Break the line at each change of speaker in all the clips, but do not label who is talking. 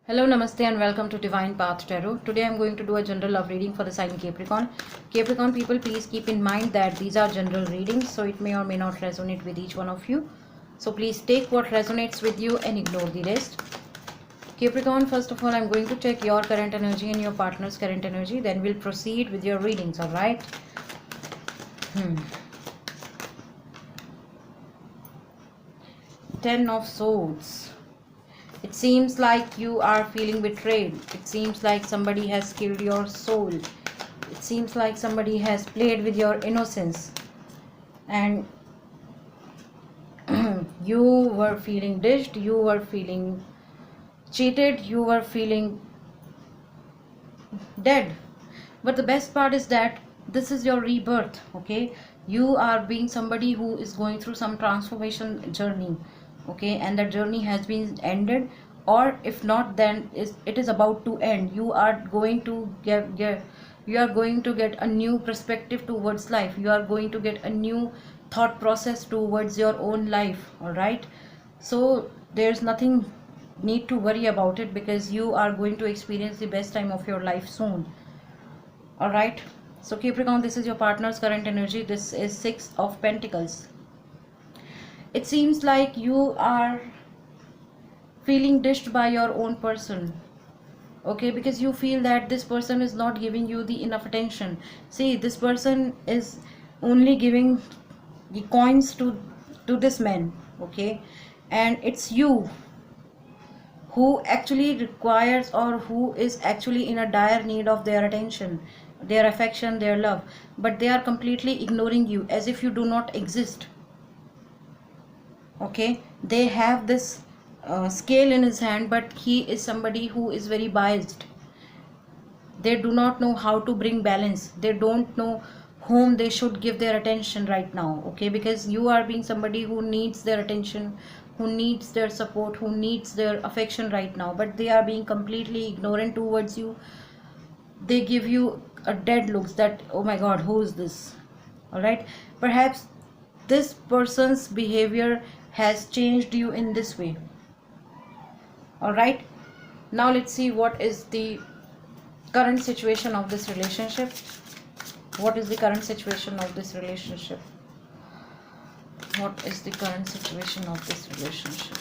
Hello, Namaste and welcome to Divine Path Tarot. Today I'm going to do a general love reading for the sign Capricorn. Capricorn people, please keep in mind that these are general readings, so it may or may not resonate with each one of you. So please take what resonates with you and ignore the rest. Capricorn, first of all, I'm going to check your current energy and your partner's current energy. Then we'll proceed with your readings, alright? Ten of Swords. It seems like you are feeling betrayed. It seems like somebody has killed your soul. It seems like somebody has played with your innocence. And you were feeling dished, you were feeling cheated, you were feeling dead. But the best part is that this is your rebirth, okay? You are being somebody who is going through some transformation journey, okay? And that journey has been ended, or if not, then it is about to end. You are going to get a new perspective towards life. You are going to get a new thought process towards your own life, all right? So there's nothing need to worry about it, because you are going to experience the best time of your life soon, all right? So Capricorn, this is your partner's current energy. This is Six of Pentacles. It seems like you are feeling dished by your own person, okay? Because you feel that this person is not giving you the enough attention. See, this person is only giving the coins to this man, okay? And it's you who actually requires, or who is actually in a dire need of their attention, their affection, their love, but they are completely ignoring you as if you do not exist, okay? They have this scale in his hand, but he is somebody who is very biased. They do not know how to bring balance. They don't know whom they should give their attention right now, okay? Because you are being somebody who needs their attention, who needs their support, who needs their affection right now, but they are being completely ignorant towards you. They give you a dead looks that, oh my god, who is this? All right, perhaps this person's behavior has changed you in this way, all right? Now let's see what is the current situation of this relationship. What is the current situation of this relationship? What is the current situation of this relationship?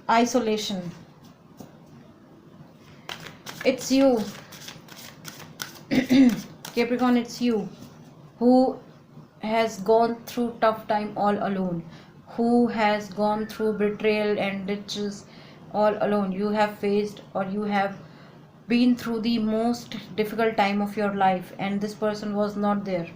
Isolation. It's you. Capricorn, it's you who has gone through tough time all alone, who has gone through betrayal and ditches all alone. You have faced, or you have been through the most difficult time of your life, and this person was not there.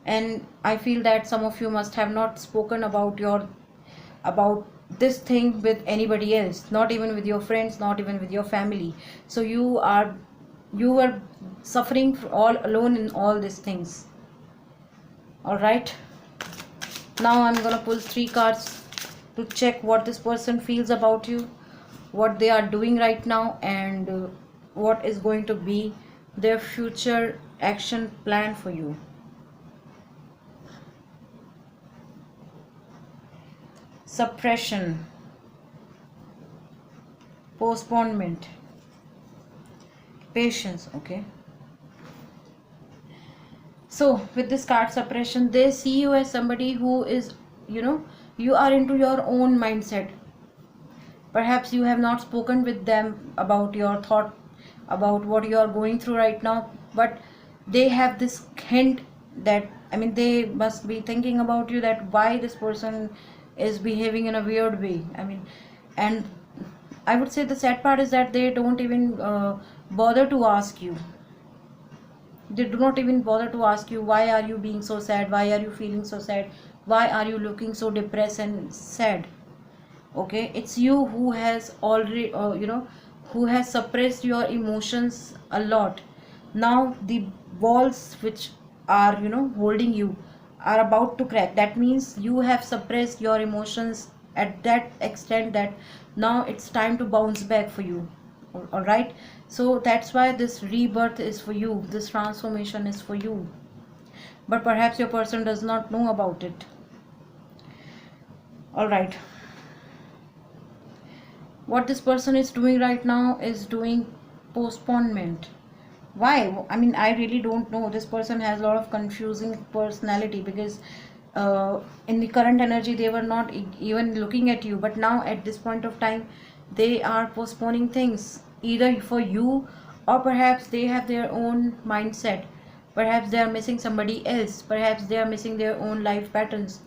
And I feel that some of you must have not spoken about this thing with anybody else, not even with your friends, not even with your family. So you were suffering all alone in all these things, all right? Now I'm gonna pull 3 cards to check what this person feels about you, what they are doing right now, and what is going to be their future action plan for you. Suppression, postponement, patience, okay? So with this card suppression, they see you as somebody who is, you are into your own mindset. Perhaps you have not spoken with them about your thought, about what you are going through right now, but they have this hint that, they must be thinking about you, that why this person is behaving in a weird way. And I would say the sad part is that they don't even bother to ask you. They do not even bother to ask you, why are you being so sad? Why are you feeling so sad? Why are you looking so depressed and sad? Okay, it's you who has already who has suppressed your emotions a lot. Now the walls which are holding you are about to crack. That means you have suppressed your emotions at that extent that now it's time to bounce back for you, all right? So that's why this rebirth is for you, this transformation is for you, but perhaps your person does not know about it, all right? what this person is doing right now is doing postponement. Why? I mean, I really don't know. This person has a lot of confusing personality, because in the current energy they were not even looking at you, but now at this point of time they are postponing things, either for you, or perhaps they have their own mindset. Perhaps they are missing somebody else, perhaps they are missing their own life patterns.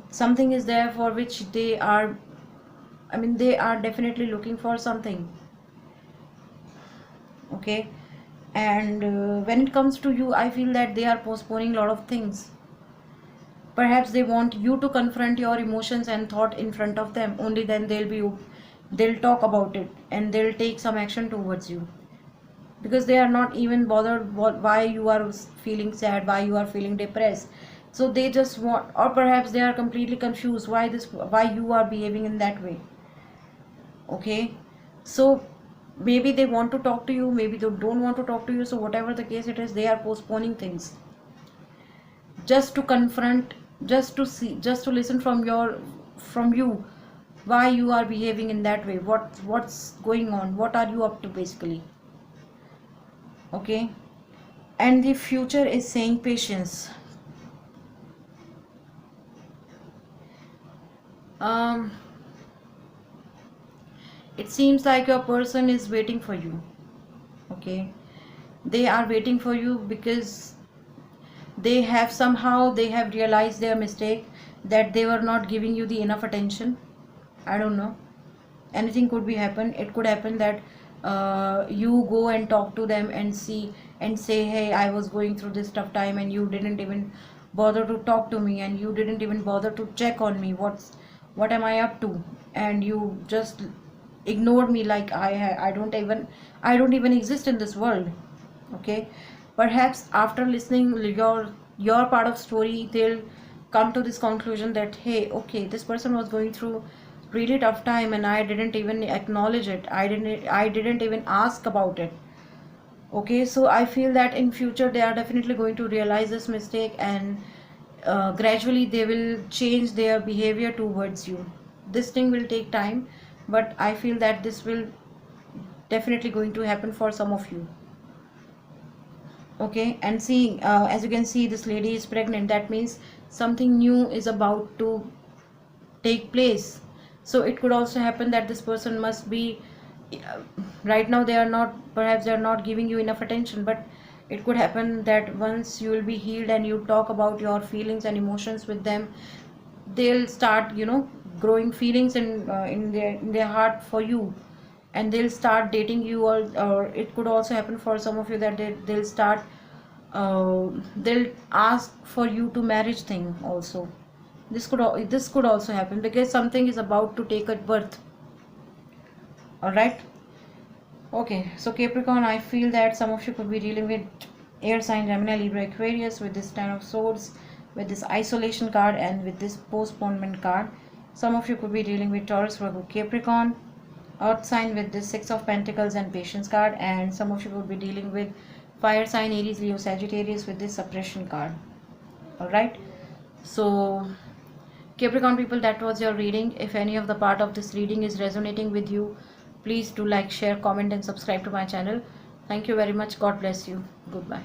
Something is there for which they are, I mean, they are definitely looking for something. Okay. And when it comes to you, I feel that they are postponing a lot of things. Perhaps they want you to confront your emotions and thought in front of them. Only then they'll talk about it and they'll take some action towards you, because they are not even bothered why you are feeling sad, why you are feeling depressed. So they just want, or perhaps they are completely confused why you are behaving in that way. Okay. So maybe they want to talk to you, maybe they don't want to talk to you. So whatever the case it is, they are postponing things just to confront, just to see, just to listen from you why you are behaving in that way, what's going on, what are you up to basically. Okay. And the future is saying patience. um it seems like your person is waiting for you. Okay. They are waiting for you because they have realized their mistake, that they were not giving you the enough attention. I don't know, anything could be happen. It could happen that you go and talk to them and see and say, hey, I was going through this tough time, and you didn't even bother to talk to me, and you didn't even bother to check on me, what am I up to, and you just ignored me like I don't even exist in this world. Okay. Perhaps after listening your part of story, they'll come to this conclusion that, hey, okay, this person was going through really tough time and I didn't even acknowledge it, I didn't even ask about it. Okay. So I feel that in future they are definitely going to realize this mistake, and gradually they will change their behavior towards you. This thing will take time, but I feel that this will definitely going to happen for some of you. Okay. And see, as you can see, this lady is pregnant. That means something new is about to take place. So it could also happen that this person must be, uh, right now they are not, perhaps they are not giving you enough attention, but it could happen that once you will be healed and you talk about your feelings and emotions with them, they'll start, growing feelings in their heart for you, and they'll start dating you. Or it could also happen for some of you that they'll start, they'll ask for you to marriage thing also. This could also happen, because something is about to take at birth. All right. Okay. So Capricorn, I feel that some of you could be dealing with air sign Gemini, Libra, Aquarius with this Ten of Swords, with this isolation card, and with this postponement card. Some of you could be dealing with Taurus, Virgo, Capricorn, earth sign with this Six of Pentacles and patience card, and some of you could be dealing with fire sign Aries, Leo, Sagittarius with this suppression card. All right. So Capricorn people, that was your reading. If any of the part of this reading is resonating with you, please do like, share, comment and subscribe to my channel. Thank you very much. God bless you. Goodbye.